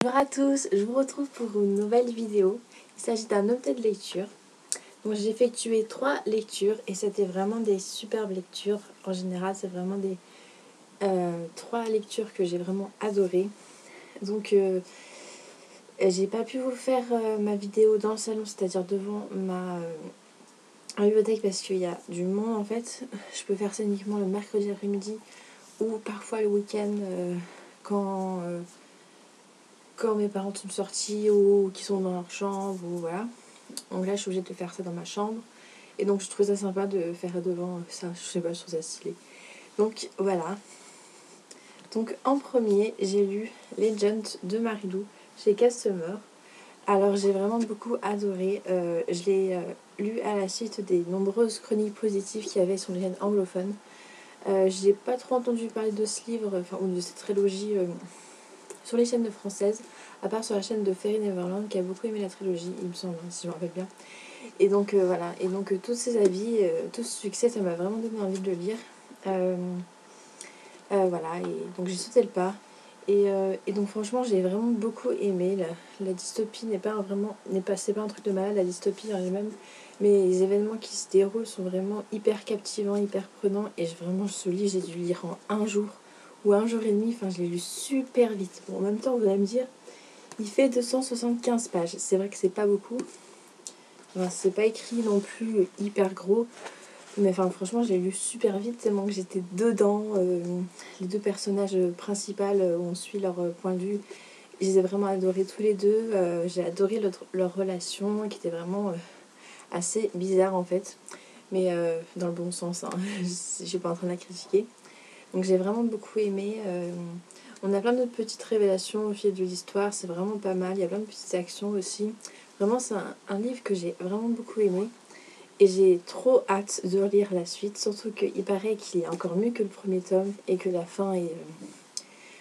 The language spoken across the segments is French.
Bonjour à tous, je vous retrouve pour une nouvelle vidéo. Il s'agit d'un update de lecture. Donc j'ai effectué 3 lectures et c'était vraiment des superbes lectures. En général, c'est vraiment des 3 lectures que j'ai vraiment adorées. Donc j'ai pas pu vous faire ma vidéo dans le salon, c'est-à-dire devant ma bibliothèque parce qu'il y a du monde en fait. Je peux faire ça uniquement le mercredi après-midi ou parfois le week-end quand mes parents sont sortis ou qui sont dans leur chambre ou voilà. Donc là je suis obligée de faire ça dans ma chambre. Et donc je trouve ça sympa de faire devant ça, je sais pas, je trouve ça stylé. Donc voilà. Donc en premier j'ai lu Legend de Marilou chez Customer. Alors j'ai vraiment beaucoup adoré. Je l'ai lu à la suite des nombreuses chroniques positives qu'il y avait sur les chaînes anglophones. J'ai pas trop entendu parler de ce livre, enfin ou de cette trilogie sur les chaînes françaises, à part sur la chaîne de Fairy Neverland qui a beaucoup aimé la trilogie, il me semble, si je me rappelle bien. Et donc voilà, et donc tous ces avis, tout ce succès, ça m'a vraiment donné envie de le lire. Voilà, et donc j'ai sauté le pas. Et donc franchement j'ai vraiment beaucoup aimé. La dystopie c'est pas un truc de malade, la dystopie en elle-même, mais les événements qui se déroulent sont vraiment hyper captivants, hyper prenants. Et vraiment ce livre j'ai dû le lire en un jour ou un jour et demi, enfin je l'ai lu super vite. Bon, en même temps vous allez me dire, il fait 275 pages, c'est vrai que c'est pas beaucoup. Enfin, c'est pas écrit non plus hyper gros, mais enfin franchement j'ai lu super vite tellement que j'étais dedans. Les deux personnages principaux, on suit leur point de vue. Je les ai vraiment adorés tous les deux. J'ai adoré leur relation qui était vraiment assez bizarre en fait, mais dans le bon sens, hein. Je suis pas en train de la critiquer. Donc j'ai vraiment beaucoup aimé. On a plein de petites révélations au fil de l'histoire, c'est vraiment pas mal. Il y a plein de petites actions aussi. Vraiment c'est un livre que j'ai vraiment beaucoup aimé. Et j'ai trop hâte de lire la suite, surtout qu'il paraît qu'il est encore mieux que le premier tome et que la fin est...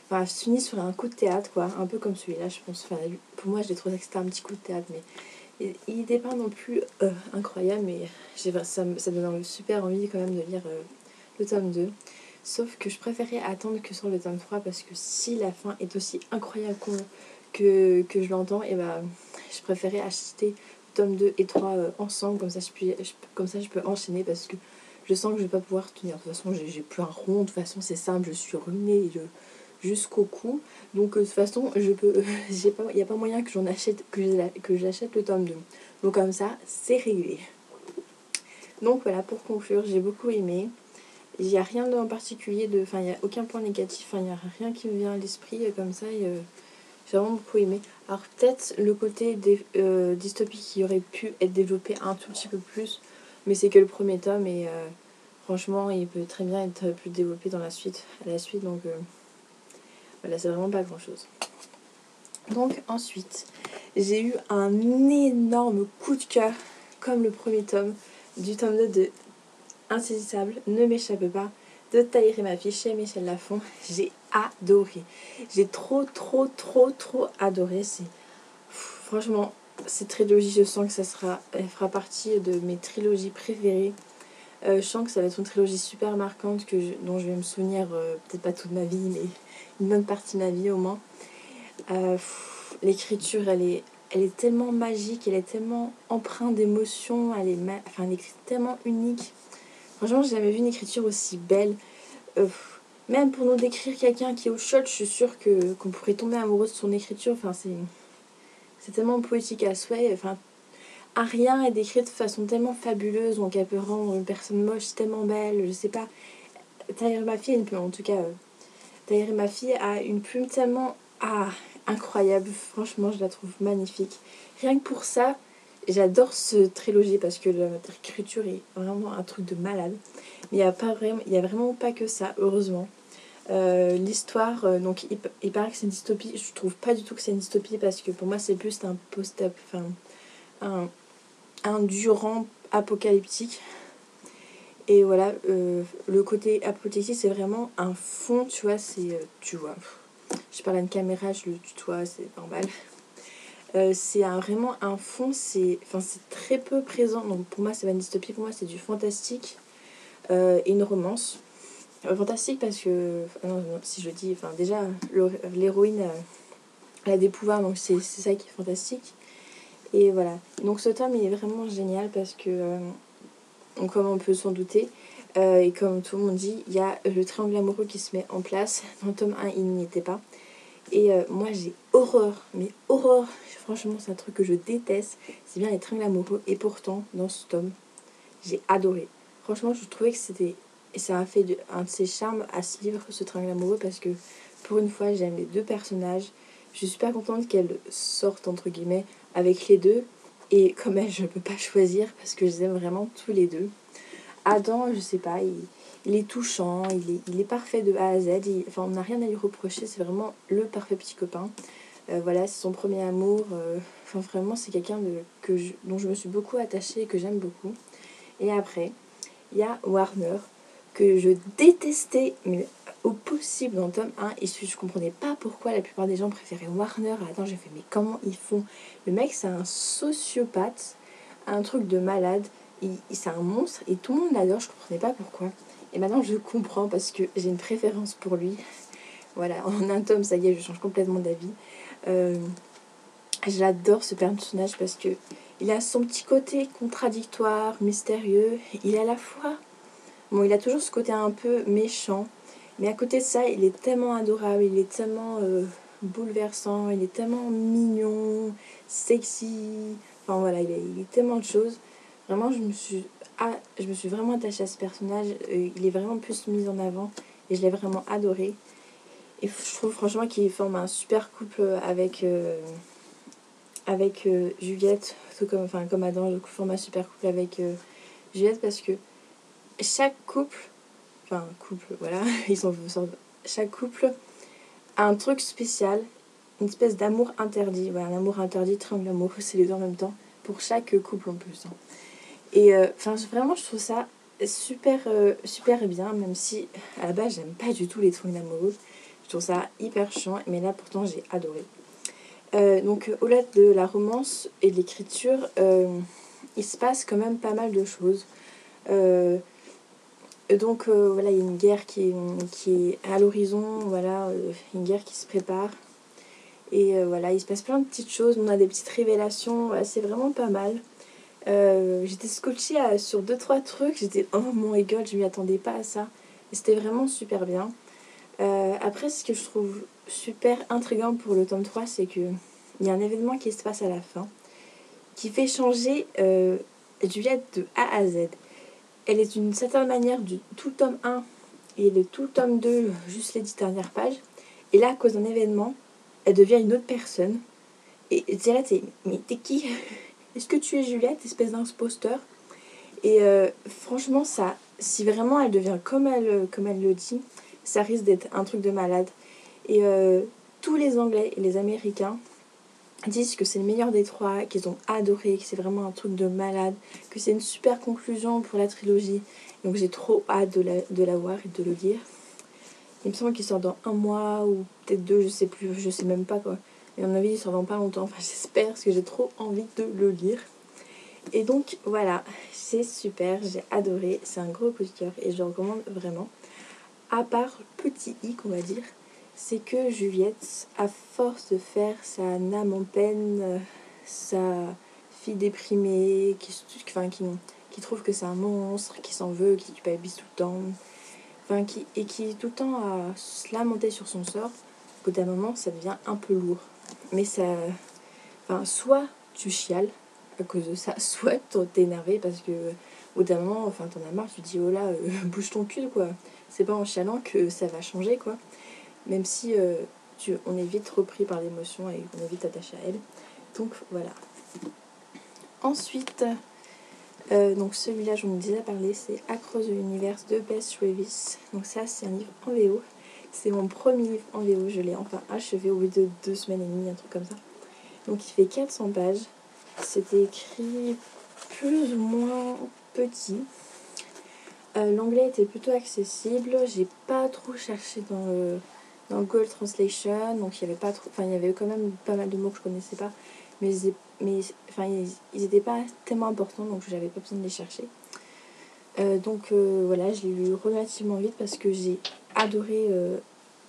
Enfin, se finit sur un coup de théâtre, quoi, un peu comme celui-là, je pense. Enfin, pour moi, j'ai trouvé que c'était un petit coup de théâtre, mais il n'était pas non plus incroyable, mais ça me donne super envie quand même de lire le tome 2. Sauf que je préférais attendre que sur le tome 3 parce que si la fin est aussi incroyable que je l'entends, et bah, je préférais acheter tome 2 et 3 ensemble, comme ça je peux enchaîner parce que je sens que je vais pas pouvoir tenir. De toute façon j'ai plus un rond, de toute façon c'est simple, je suis ruinée jusqu'au cou. Donc de toute façon il n'y a pas moyen que j'achète le tome 2. Donc comme ça c'est réglé. Donc voilà, pour conclure, j'ai beaucoup aimé. Il n'y a rien en particulier, enfin il n'y a aucun point négatif, il n'y a rien qui me vient à l'esprit comme ça. J'ai vraiment beaucoup aimé. Alors peut-être le côté dystopique qui aurait pu être développé un tout petit peu plus, mais c'est que le premier tome et franchement il peut très bien être plus développé à la suite. Donc voilà, c'est vraiment pas grand chose. Donc ensuite j'ai eu un énorme coup de cœur comme le premier tome du tome 2 de Insaisissable, Ne m'échappe pas, de Tahirih Mafi chez Michel Lafon. J'ai adoré. J'ai trop adoré. Franchement, cette trilogie, je sens que elle fera partie de mes trilogies préférées. Je sens que ça va être une trilogie super marquante dont je vais me souvenir, peut-être pas toute ma vie, mais une bonne partie de ma vie au moins. L'écriture, elle est tellement magique, elle est tellement empreinte d'émotions, elle est tellement unique. Franchement, j'ai jamais vu une écriture aussi belle. Même pour nous décrire quelqu'un qui est au shot, je suis sûre qu'on pourrait tomber amoureuse de son écriture. Enfin, c'est tellement poétique à souhait. Enfin, Aria est décrite de façon tellement fabuleuse, donc elle peut rendre une personne moche tellement belle. Je sais pas. Tahirih Mafi a une plume, en tout cas. Tahirih Mafi a une plume tellement incroyable. Franchement, je la trouve magnifique. Rien que pour ça, j'adore ce trilogie parce que l'écriture est vraiment un truc de malade. Mais il y a vraiment pas que ça, heureusement. L'histoire, donc il paraît que c'est une dystopie. Je trouve pas du tout que c'est une dystopie parce que pour moi c'est plus un post-up, un durant apocalyptique. Et voilà, le côté apocalyptique c'est vraiment un fond, tu vois, tu vois. Je parle à une caméra, je le tutoie, c'est normal. C'est vraiment un fond, c'est très peu présent. Donc pour moi c'est pas une dystopie, pour moi c'est du fantastique et une romance. Fantastique parce que, non, si je dis, déjà l'héroïne Elle a des pouvoirs, donc c'est ça qui est fantastique. Et voilà. Donc ce tome, il est vraiment génial parce que, comme on peut s'en douter, et comme tout le monde dit, il y a le triangle amoureux qui se met en place. Dans le tome 1, il n'y était pas. Et moi, j'ai horreur, mais horreur. Franchement, c'est un truc que je déteste. C'est bien les triangles amoureux. Et pourtant, dans ce tome, j'ai adoré. Franchement, je trouvais que c'était... Et ça a fait un de ses charmes à ce livre, ce triangle amoureux, parce que pour une fois, j'aime les deux personnages. Je suis super contente qu'elle sorte, entre guillemets, avec les deux. Et comme elle, je ne peux pas choisir parce que je les aime vraiment tous les deux. Adam, je sais pas, il est touchant, il est parfait de A à Z. Enfin, on n'a rien à lui reprocher, c'est vraiment le parfait petit copain. Voilà, c'est son premier amour. Enfin, vraiment, c'est quelqu'un dont je me suis beaucoup attachée et que j'aime beaucoup. Et après, il y a Warner, que je détestais, mais au possible dans le tome 1. Et je comprenais pas pourquoi la plupart des gens préféraient Warner. Attends, j'ai fait, mais comment ils font? Le mec, c'est un sociopathe, un truc de malade. C'est un monstre et tout le monde l'adore, je comprenais pas pourquoi. Et maintenant, je comprends parce que j'ai une préférence pour lui. Voilà, en un tome, ça y est, je change complètement d'avis. J'adore ce personnage parce que il a son petit côté contradictoire, mystérieux. Il est à la fois... Bon, il a toujours ce côté un peu méchant. Mais à côté de ça, il est tellement adorable, il est tellement bouleversant, il est tellement mignon, sexy. Enfin voilà, il est tellement de choses. Vraiment, je me suis vraiment attachée à ce personnage. Il est vraiment plus mis en avant et je l'ai vraiment adoré. Et je trouve franchement qu'il forme un super couple avec Juliette, tout comme Adam, je forme un super couple avec Juliette parce que chaque couple, voilà, chaque couple a un truc spécial, une espèce d'amour interdit. Voilà, un amour interdit, triangle amoureux, c'est les deux en même temps, pour chaque couple en plus. Et vraiment, je trouve ça super bien, même si à la base, j'aime pas du tout les triangles amoureux. Je trouve ça hyper chiant, mais là, pourtant, j'ai adoré. Donc, au-delà de la romance et de l'écriture, il se passe quand même pas mal de choses. Donc voilà, il y a une guerre qui est à l'horizon, voilà, une guerre qui se prépare. Et voilà, il se passe plein de petites choses, on a des petites révélations, voilà, c'est vraiment pas mal. J'étais scotchée sur 2-3 trucs, j'étais oh mon god, je m'y attendais pas à ça. Et c'était vraiment super bien. Après, ce que je trouve super intriguant pour le tome 3, c'est que il y a un événement qui se passe à la fin qui fait changer Juliette de A à Z. Elle est d'une certaine manière du tout le tome 1 et de tout le tome 2, juste les 10 dernières pages. Et là, à cause d'un événement, elle devient une autre personne. Et t'es là, mais t'es qui? Est-ce que tu es Juliette, espèce d'imposteur? Et franchement, ça, si vraiment elle devient comme elle le dit, ça risque d'être un truc de malade. Et tous les Anglais et les Américains disent que c'est le meilleur des trois, qu'ils ont adoré, que c'est vraiment un truc de malade, que c'est une super conclusion pour la trilogie. Donc j'ai trop hâte de la voir et de le lire. Il me semble qu'il sort dans 1 mois ou peut-être 2, je sais plus, je sais même pas quoi. Mais à mon avis, il sort dans pas longtemps. Enfin, j'espère parce que j'ai trop envie de le lire. Et donc voilà, c'est super, j'ai adoré, c'est un gros coup de cœur et je le recommande vraiment. À part petit hic, on va dire, c'est que Juliette, à force de faire sa âme en peine, sa fille déprimée, qui trouve que c'est un monstre, qui s'en veut, qui culpabilise tout le temps, qui est tout le temps à se lamenter sur son sort, au bout d'un moment, ça devient un peu lourd. Mais ça... soit tu chiales à cause de ça, soit t'es énervé parce que au bout d'un moment, t'en as marre, tu te dis oh là, bouge ton cul quoi. C'est pas en chialant que ça va changer quoi. Même si on est vite repris par l'émotion et on est vite attaché à elle. Donc voilà. Ensuite, donc celui-là, j'en ai déjà parlé, c'est Across the Universe de Bess Revis. Donc ça, c'est un livre en VO. C'est mon premier livre en VO, je l'ai enfin achevé au bout de 2 semaines et demie, un truc comme ça. Donc il fait 400 pages. C'était écrit plus ou moins petit. L'anglais était plutôt accessible. J'ai pas trop cherché dans Google Translation. Donc il y avait pas trop. Enfin, il y avait quand même pas mal de mots que je connaissais pas. Mais ils étaient pas tellement importants, donc j'avais pas besoin de les chercher. Voilà, je l'ai lu relativement vite parce que j'ai adoré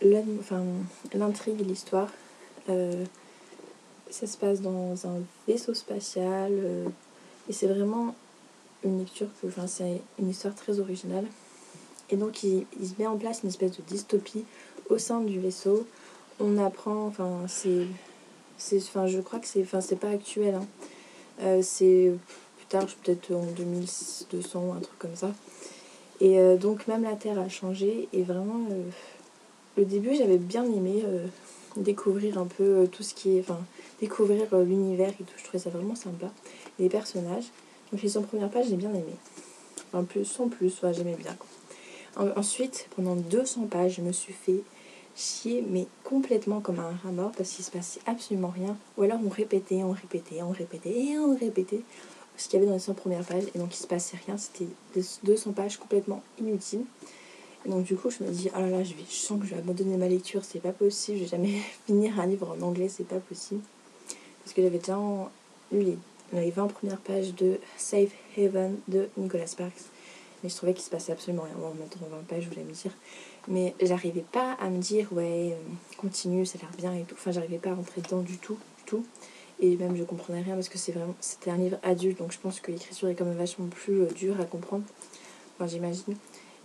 l'intrigue et l'histoire. ça se passe dans un vaisseau spatial et c'est vraiment une lecture c'est une histoire très originale. Et donc il se met en place une espèce de dystopie au sein du vaisseau. On apprend, je crois que c'est pas actuel, hein. C'est plus tard, peut-être en 2200 ou un truc comme ça. Et donc même la Terre a changé et vraiment le début j'avais bien aimé découvrir un peu tout ce qui est, découvrir l'univers et tout, je trouvais ça vraiment sympa. Et les personnages, donc les 100 premières pages j'ai bien aimé, sans plus, j'aimais bien quoi. Ensuite pendant 200 pages je me suis fait chier mais complètement comme un rat mort parce qu'il se passait absolument rien, ou alors on répétait ce qu'il y avait dans les 100 premières pages et donc il se passait rien, c'était 200 pages complètement inutiles. Et donc du coup je me dis oh là là, je sens que je vais abandonner ma lecture, c'est pas possible, je vais jamais finir un livre en anglais, c'est pas possible, parce que j'avais déjà lu les 20 premières pages de Safe Haven de Nicholas Sparks, mais je trouvais qu'il se passait absolument rien. Bon, maintenant 20 pages, je voulais me dire, mais j'arrivais pas à me dire ouais continue, ça a l'air bien et tout, j'arrivais pas à rentrer dedans du tout. Et même je comprenais rien parce que c'était un livre adulte, donc je pense que l'écriture est quand même vachement plus dure à comprendre, j'imagine.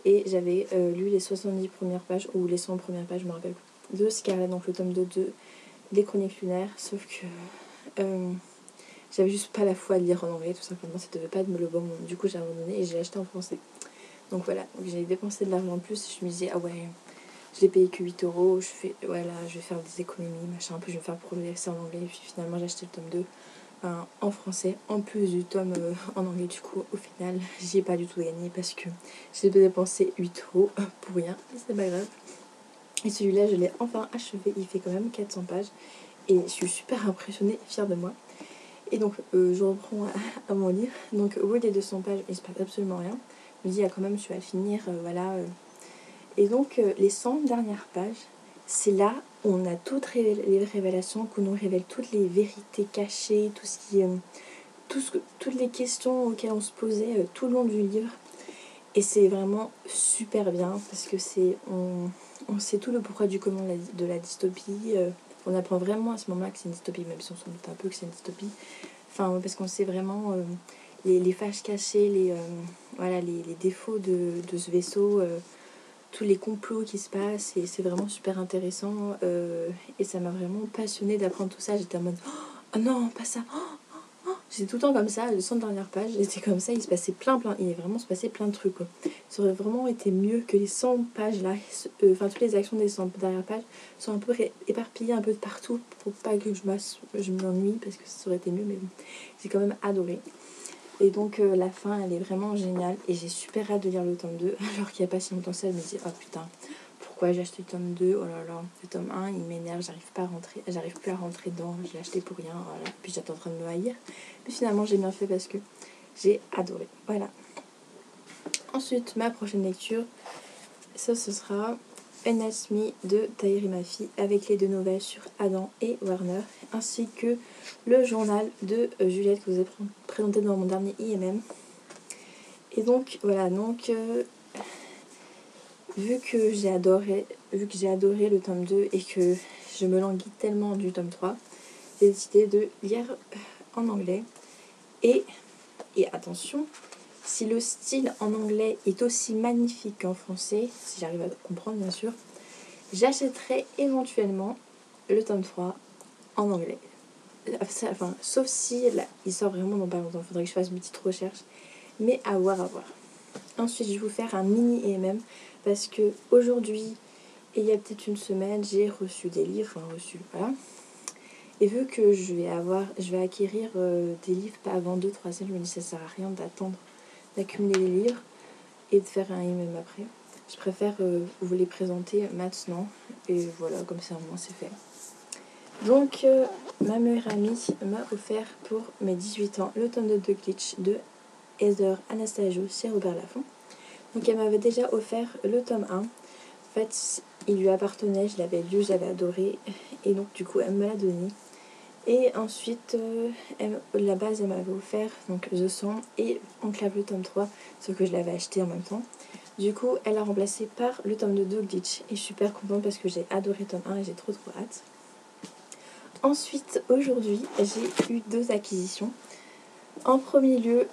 Et j'avais lu les 70 premières pages ou les 100 premières pages, je me rappelle plus, de Scarlet, donc le tome 2 de Les Chroniques Lunaires, sauf que j'avais juste pas la foi de lire en anglais, tout simplement, ça devait pas être le bon moment. Du coup j'ai abandonné et j'ai acheté en français. Donc voilà, donc j'ai dépensé de l'argent en plus et je me disais ah ouais, je l'ai payé que 8€, je vais faire des économies, machin, un peu je vais faire progresser en anglais, et puis finalement j'ai acheté le tome 2 en français, en plus du tome en anglais. Du coup au final j'y ai pas du tout gagné parce que j'ai dépensé 8€ pour rien, mais c'est pas grave. Et celui-là je l'ai enfin achevé, il fait quand même 400 pages et je suis super impressionnée et fière de moi. Et donc je reprends à mon livre, donc au bout des 200 pages il se passe absolument rien, je me dis ah quand même tu vas finir, Et donc les 100 dernières pages, c'est là où on a toutes les révélations, qu'on nous révèle toutes les vérités cachées, toutes les questions auxquelles on se posait tout le long du livre. Et c'est vraiment super bien parce que on sait tout le pourquoi du comment de la dystopie. On apprend vraiment à ce moment-là que c'est une dystopie, même si on s'en doute un peu que c'est une dystopie. Parce qu'on sait vraiment les failles cachées, les défauts de ce vaisseau. Tous les complots qui se passent et c'est vraiment super intéressant et ça m'a vraiment passionnée d'apprendre tout ça. J'étais en mode oh non pas ça, j'étais tout le temps comme ça. Les 100 dernières pages j'étais comme ça, il est vraiment se passé plein de trucs quoi. Ça aurait vraiment été mieux que les 100 pages là, toutes les actions des 100 dernières pages sont un peu éparpillées un peu de partout pour pas que je m'ennuie, parce que ça aurait été mieux, mais bon, j'ai quand même adoré. Et donc la fin elle est vraiment géniale et j'ai super hâte de lire le tome 2 alors qu'il n'y a pas si longtemps que ça. Je me dis oh putain, pourquoi j'ai acheté le tome 2, oh là là, le tome 1 il m'énerve, j'arrive plus à rentrer dedans, je l'ai acheté pour rien, voilà. Puis j'étais en train de me haïr, mais finalement j'ai bien fait parce que j'ai adoré, voilà. Ensuite ma prochaine lecture, ce sera Ernest Me de Tahir Mafi, avec les 2 nouvelles sur Adam et Warner, ainsi que le journal de Juliette que vous avez présenté dans mon dernier IMM. Et donc voilà, vu que j'ai adoré le tome 2 et que je me languis tellement du tome 3, j'ai décidé de lire en anglais. Et attention, si le style en anglais est aussi magnifique qu'en français, si j'arrive à comprendre bien sûr, j'achèterai éventuellement le tome 3 en anglais. Sauf si là, il sort vraiment dans pas longtemps, il faudrait que je fasse une petite recherche, mais à voir. Ensuite je vais vous faire un mini EMM parce que aujourd'hui et il y a peut-être une semaine j'ai reçu des livres, voilà. Et vu que je vais acquérir des livres pas avant 2-3 semaines, je me dis ça sert à rien d'attendre d'accumuler les livres et de faire un EMM après. Je préfère vous les présenter maintenant et voilà, comme ça au moins c'est fait. Donc ma meilleure amie m'a offert pour mes 18 ans le tome de Glitch de Heather Anastasio chez Robert Laffont. Donc elle m'avait déjà offert le tome 1. En fait, il lui appartenait, je l'avais lu, j'avais adoré. Et donc du coup, elle me l'a donné. Et ensuite, la base, elle m'avait offert donc The Song et Enclave le tome 3, ce que je l'avais acheté en même temps. Du coup, elle a remplacé par le tome de Glitch. Et je suis super contente parce que j'ai adoré le tome 1 et j'ai trop hâte. Ensuite, aujourd'hui, j'ai eu 2 acquisitions. En premier lieu,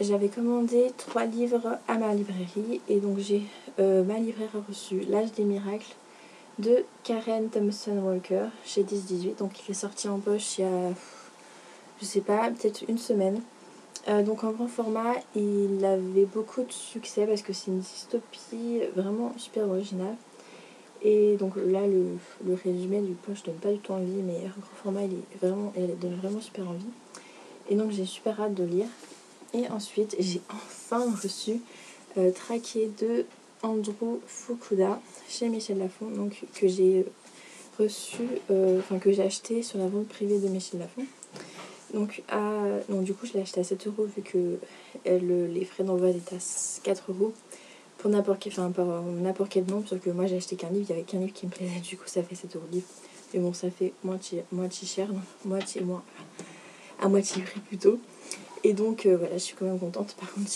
j'avais commandé 3 livres à ma librairie. Et donc ma libraire a reçu L'Âge des miracles de Karen Thompson Walker chez 10-18. Donc il est sorti en poche il y a, je sais pas, peut-être une semaine. Donc en grand format, il avait beaucoup de succès parce que c'est une dystopie vraiment super originale. Et donc là, le résumé du poche donne pas du tout envie, mais en grand format, il donne vraiment super envie. Et donc j'ai super hâte de lire. Et ensuite, j'ai enfin reçu Traqué de Andrew Fukuda chez Michel Lafon, donc que j'ai que j'ai acheté sur la vente privée de Michel Lafon. Donc du coup je l'ai acheté à 7 € vu que les frais d'envoi étaient à 4 € pour n'importe quel nombre, sauf que moi j'ai acheté qu'un livre, il n'y avait qu'un livre qui me plaisait, du coup ça fait 7 € le livre. Mais bon, ça fait moitié cher, non, moitié moins, à moitié prix plutôt. Et donc voilà, je suis quand même contente. Par contre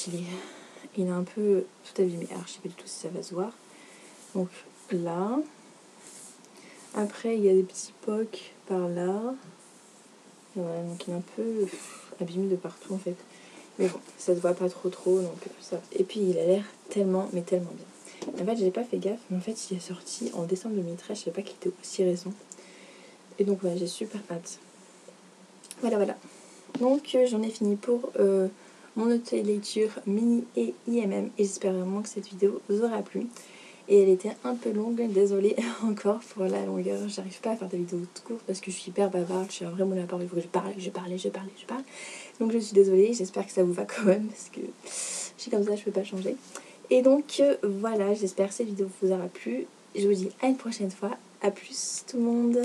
il est un peu tout abîmé, alors je sais pas du tout si ça va se voir. Donc là, après il y a des petits pocs par là. Et voilà, donc il est un peu abîmé de partout en fait. Mais bon, ça se voit pas trop donc ça. Et puis il a l'air tellement, mais tellement bien. En fait, j'ai pas fait gaffe, mais en fait il est sorti en décembre 2013, je savais pas qu'il était aussi récent. Et donc voilà, j'ai super hâte. Voilà. Donc j'en ai fini pour mon auto-lecture mini et IMM. Et j'espère vraiment que cette vidéo vous aura plu. Et elle était un peu longue, désolée encore pour la longueur. J'arrive pas à faire des vidéos courtes parce que je suis hyper bavarde, je suis vraiment la parole, il faut que je parle. Donc je suis désolée, j'espère que ça vous va quand même parce que je suis comme ça, je peux pas changer. Et donc voilà, j'espère que cette vidéo vous aura plu. Je vous dis à une prochaine fois. À plus tout le monde.